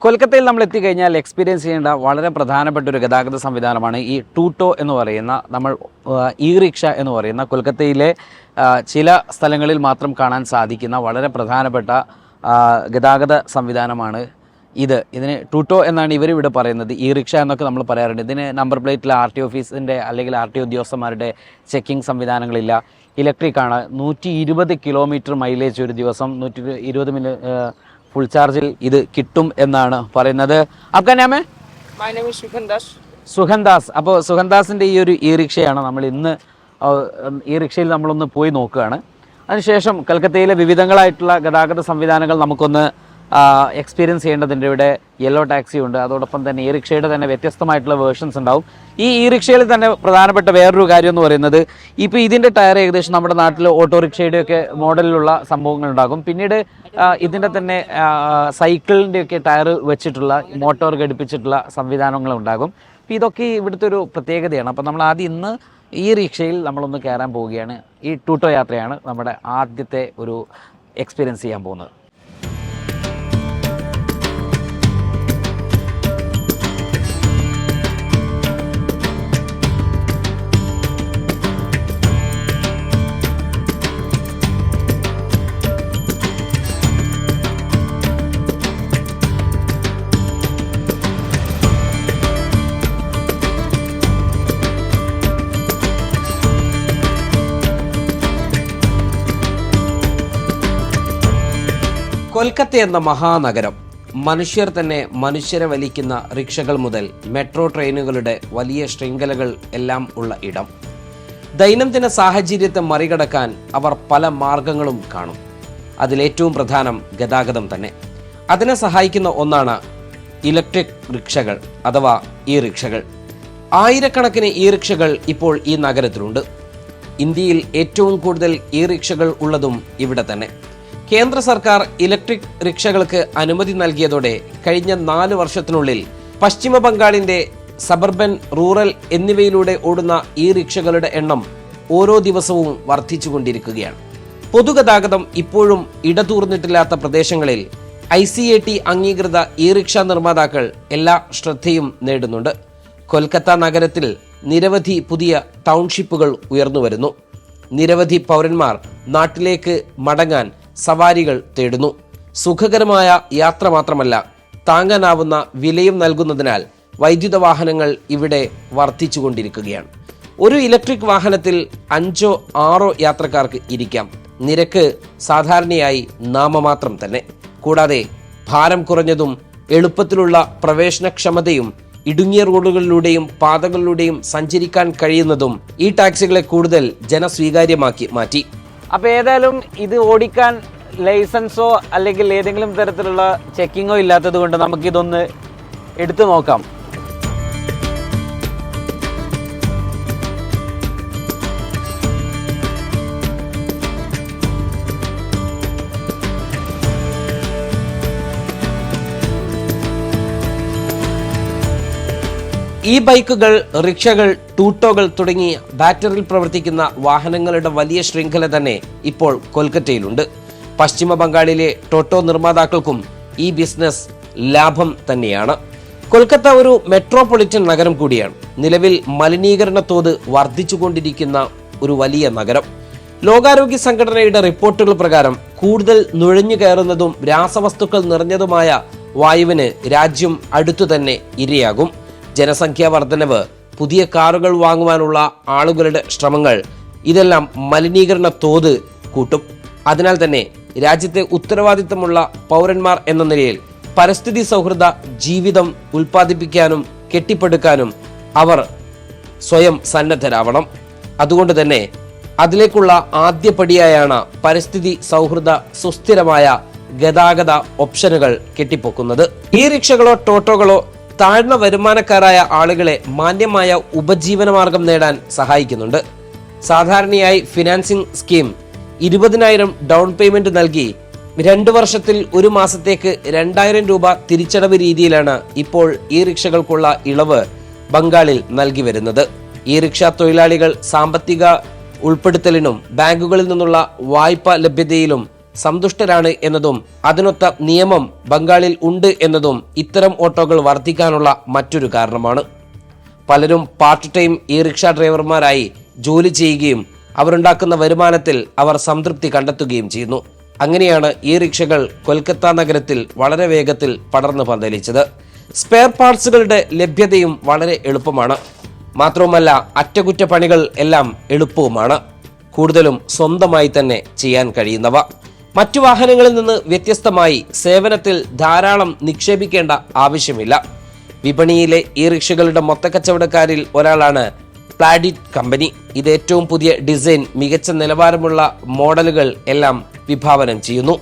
കൊൽക്കത്തയിൽ നമ്മൾ എത്തിക്കഴിഞ്ഞാൽ എക്സ്പീരിയൻസ് ചെയ്യേണ്ട വളരെ പ്രധാനപ്പെട്ട ഒരു ഗതാഗത സംവിധാനമാണ് ഈ ടൂട്ടോ എന്ന് പറയുന്ന നമ്മൾ ഇ റിക്ഷ എന്ന് പറയുന്ന കൊൽക്കത്തയിലെ ചില സ്ഥലങ്ങളിൽ മാത്രം കാണാൻ സാധിക്കുന്ന വളരെ പ്രധാനപ്പെട്ട ഗതാഗത സംവിധാനമാണ് ഇതിന് ടൂട്ടോ എന്നാണ് ഇവരിവിടെ പറയുന്നത്. ഇ റിക്ഷ എന്നൊക്കെ നമ്മൾ പറയാറുണ്ട്. ഇതിന് നമ്പർ പ്ലേറ്റിൽ RT ഓഫീസിൻ്റെ അല്ലെങ്കിൽ RT ഉദ്യോഗസ്ഥന്മാരുടെ ചെക്കിംഗ് സംവിധാനങ്ങളില്ല. ഇലക്ട്രിക്കാണ്. 120 കിലോമീറ്റർ മൈലേജ് ഒരു ദിവസം 120 ഫുൾ ചാർജിൽ ഇത് കിട്ടും എന്നാണ് പറയുന്നത്. അബ്കാനാമേ My name is സുഖൻദാസ്. അപ്പോൾ സുഖൻദാസിൻ്റെ ഈ ഒരു ഇ റിക്ഷയാണ് നമ്മൾ ഇന്ന് ഈ റിക്ഷയിൽ നമ്മളൊന്ന് പോയി നോക്കുകയാണ്. അതിനുശേഷം കൽക്കത്തയിലെ വിവിധങ്ങളായിട്ടുള്ള ഗതാഗത സംവിധാനങ്ങൾ നമുക്കൊന്ന് എക്സ്പീരിയൻസ് ചെയ്യേണ്ടതുണ്ട്. ഇവിടെ യെല്ലോ ടാക്സി ഉണ്ട്, അതോടൊപ്പം തന്നെ ഇ റിക്ഷയുടെ തന്നെ വ്യത്യസ്തമായിട്ടുള്ള വേർഷൻസ് ഉണ്ടാവും. ഈ ഇ റിക്ഷയിൽ തന്നെ പ്രധാനപ്പെട്ട വേറൊരു കാര്യം എന്ന് പറയുന്നത് ഇപ്പോൾ ഇതിൻ്റെ ടയർ ഏകദേശം നമ്മുടെ നാട്ടിൽ ഓട്ടോറിക്ഷയുടെയൊക്കെ മോഡലിലുള്ള സംഭവങ്ങൾ ഉണ്ടാകും. പിന്നീട് ഇതിൻ്റെ തന്നെ സൈക്കിളിൻ്റെയൊക്കെ ടയർ വെച്ചിട്ടുള്ള മോട്ടോർ ഘടിപ്പിച്ചിട്ടുള്ള സംവിധാനങ്ങൾ ഉണ്ടാകും. അപ്പോൾ ഇതൊക്കെ ഇവിടുത്തെ ഒരു പ്രത്യേകതയാണ്. അപ്പോൾ നമ്മൾ ആദ്യം ഇന്ന് ഈ റിക്ഷയിൽ നമ്മളൊന്ന് കയറാൻ പോവുകയാണ്. ഈ ടൂട്ടോ യാത്രയാണ് നമ്മുടെ ആദ്യത്തെ ഒരു എക്സ്പീരിയൻസ് ചെയ്യാൻ പോകുന്നത്. കൊൽക്കത്ത എന്ന മഹാനഗരം, മനുഷ്യർ തന്നെ മനുഷ്യരെ വലിക്കുന്ന റിക്ഷകൾ മുതൽ മെട്രോ ട്രെയിനുകളുടെ വലിയ ശൃംഖലകൾ എല്ലാം ഉള്ള ഇടം. ദൈനംദിന സാഹചര്യത്തെ മറികടക്കാൻ അവർ പല മാർഗങ്ങളും കാണും. അതിലേറ്റവും പ്രധാനം ഗതാഗതം തന്നെ. അതിനെ സഹായിക്കുന്ന ഒന്നാണ് ഇലക്ട്രിക് റിക്ഷകൾ അഥവാ ഇ റിക്ഷകൾ. ആയിരക്കണക്കിന് ഇ റിക്ഷകൾ ഇപ്പോൾ ഈ നഗരത്തിലുണ്ട്. ഇന്ത്യയിൽ ഏറ്റവും കൂടുതൽ ഇ റിക്ഷകൾ ഉള്ളതും ഇവിടെ തന്നെ. കേന്ദ്ര സർക്കാർ ഇലക്ട്രിക് റിക്ഷകൾക്ക് അനുമതി നൽകിയതോടെ കഴിഞ്ഞ 4 വർഷത്തിനുള്ളിൽ പശ്ചിമ ബംഗാളിന്റെ സബർബൻ, റൂറൽ എന്നിവയിലൂടെ ഓടുന്ന ഈ റിക്ഷകളുടെ എണ്ണം ഓരോ ദിവസവും വർദ്ധിച്ചുകൊണ്ടിരിക്കുകയാണ്. പൊതുഗതാഗതം ഇപ്പോഴും ഇടതൂർന്നിട്ടില്ലാത്ത പ്രദേശങ്ങളിൽ ICAT അംഗീകൃത ഇ റിക്ഷ നിർമ്മാതാക്കൾ എല്ലാ ശ്രദ്ധയും നേടുന്നുണ്ട്. കൊൽക്കത്ത നഗരത്തിൽ നിരവധി പുതിയ ടൗൺഷിപ്പുകൾ ഉയർന്നു വരുന്നു. നിരവധി പൗരന്മാർ നാട്ടിലേക്ക് മടങ്ങാൻ സവാരികൾ തേടുന്നു. സുഖകരമായ യാത്ര മാത്രമല്ല, താങ്ങാനാവുന്ന വിലയും നൽകുന്നതിനാൽ വൈദ്യുത വാഹനങ്ങൾ ഇവിടെ വർദ്ധിച്ചുകൊണ്ടിരിക്കുകയാണ്. ഒരു ഇലക്ട്രിക് വാഹനത്തിൽ 5-6 യാത്രക്കാർക്ക് ഇരിക്കാം. നിരക്ക് സാധാരണയായി നാമമാത്രം തന്നെ. കൂടാതെ ഭാരം കുറഞ്ഞതും എളുപ്പത്തിലുള്ള പ്രവേശനക്ഷമതയും ഇടുങ്ങിയ റോഡുകളിലൂടെയും പാതകളിലൂടെയും സഞ്ചരിക്കാൻ കഴിയുന്നതും ഈ ടാക്സികളെ കൂടുതൽ ജനസ്വീകാര്യമാക്കി മാറ്റി. അപ്പോൾ ഏതായാലും ഇത് ഓടിക്കാൻ ലൈസൻസോ അല്ലെങ്കിൽ ഏതെങ്കിലും തരത്തിലുള്ള ചെക്കിങ്ങോ ഇല്ലാത്തത് കൊണ്ട് നമുക്കിതൊന്ന് എടുത്തു നോക്കാം. ഈ ബൈക്കുകൾ, റിക്ഷകൾ, ടൂട്ടോകൾ തുടങ്ങി ബാറ്ററിയിൽ പ്രവർത്തിക്കുന്ന വാഹനങ്ങളുടെ വലിയ ശൃംഖല തന്നെ ഇപ്പോൾ കൊൽക്കത്തയിലുണ്ട്. പശ്ചിമ ബംഗാളിലെ ടോട്ടോ നിർമ്മാതാക്കൾക്കും ഈ ബിസിനസ് ലാഭം തന്നെയാണ്. കൊൽക്കത്ത ഒരു മെട്രോപൊളിറ്റൻ നഗരം കൂടിയാണ്. നിലവിൽ മലിനീകരണ തോത് വർദ്ധിച്ചുകൊണ്ടിരിക്കുന്ന ഒരു വലിയ നഗരം. ലോകാരോഗ്യ സംഘടനയുടെ റിപ്പോർട്ടുകൾ പ്രകാരം കൂടുതൽ നുഴഞ്ഞു കയറുന്നതും രാസവസ്തുക്കൾ നിറഞ്ഞതുമായ വായുവിന് രാജ്യം അടുത്തു തന്നെ ഇരയാകും. ജനസംഖ്യാ വർധനവ്, പുതിയ കാറുകൾ വാങ്ങുവാനുള്ള ആളുകളുടെ ശ്രമങ്ങൾ, ഇതെല്ലാം മലിനീകരണ തോത് കൂട്ടും. അതിനാൽ തന്നെ രാജ്യത്തെ ഉത്തരവാദിത്തമുള്ള പൗരന്മാർ എന്ന നിലയിൽ പരിസ്ഥിതി സൗഹൃദ ജീവിതം ഉൽപ്പാദിപ്പിക്കാനും കെട്ടിപ്പടുക്കാനും അവർ സ്വയം സന്നദ്ധരാവണം. അതുകൊണ്ട് തന്നെ അതിലേക്കുള്ള ആദ്യപടിയായാണ് പരിസ്ഥിതി സൗഹൃദ സുസ്ഥിരമായ ഗതാഗത ഓപ്ഷനുകൾ കെട്ടിപ്പൊക്കുന്നത്. ഈ റിക്ഷകളോ ടോട്ടോകളോ താഴ്ന്ന വരുമാനക്കാരായ ആളുകളെ മാന്യമായ ഉപജീവനമാർഗം നേടാൻ സഹായിക്കുന്നുണ്ട്. സാധാരണയായി ഫിനാൻസിംഗ് സ്കീം 20,000 ഡൗൺ പേയ്മെന്റ് നൽകി 2 വർഷത്തിൽ 1 മാസത്തേക്ക് 2,000 രൂപ തിരിച്ചടവ് രീതിയിലാണ് ഇപ്പോൾ ഈ റിക്ഷകൾക്കുള്ള ഇളവ് ബംഗാളിൽ നൽകി വരുന്നത്. ഈ റിക്ഷ തൊഴിലാളികൾ സാമ്പത്തിക ഉൾപ്പെടുത്തലിനും ബാങ്കുകളിൽ നിന്നുള്ള വായ്പ ലഭ്യതയിലും സന്തുഷ്ടരാണ് എന്നതും അതിനൊത്ത നിയമം ബംഗാളിൽ ഉണ്ട് എന്നതും ഇത്തരം ഓട്ടോകൾ വർദ്ധിക്കാനുള്ള മറ്റൊരു കാരണമാണ്. പലരും പാർട്ട് ടൈം ഈ റിക്ഷ ഡ്രൈവർമാരായി ജോലി ചെയ്യുകയും അവരുണ്ടാക്കുന്ന വരുമാനത്തിൽ അവർ സംതൃപ്തി കണ്ടെത്തുകയും ചെയ്യുന്നു. അങ്ങനെയാണ് ഈ റിക്ഷകൾ കൊൽക്കത്ത നഗരത്തിൽ വളരെ വേഗത്തിൽ പടർന്നു പന്തലിച്ചത്. സ്പെയർ പാർട്സുകളുടെ ലഭ്യതയും വളരെ എളുപ്പമാണ്. മാത്രവുമല്ല, അറ്റകുറ്റപ്പണികൾ എല്ലാം എളുപ്പവുമാണ്. കൂടുതലും സ്വന്തമായി തന്നെ ചെയ്യാൻ കഴിയുന്നവ. മറ്റു വാഹനങ്ങളിൽ നിന്ന് വ്യത്യസ്തമായി സേവനത്തിൽ ധാരാളം നിക്ഷേപിക്കേണ്ട ആവശ്യമില്ല. വിപണിയിലെ ഈ റിക്ഷകളുടെ മൊത്തക്കച്ചവടക്കാരിൽ ഒരാളാണ് പ്ലാഡിറ്റ് കമ്പനി. ഇത് ഏറ്റവും പുതിയ ഡിസൈൻ, മികച്ച നിലവാരമുള്ള മോഡലുകൾ എല്ലാം വിഭാവനം ചെയ്യുന്നു.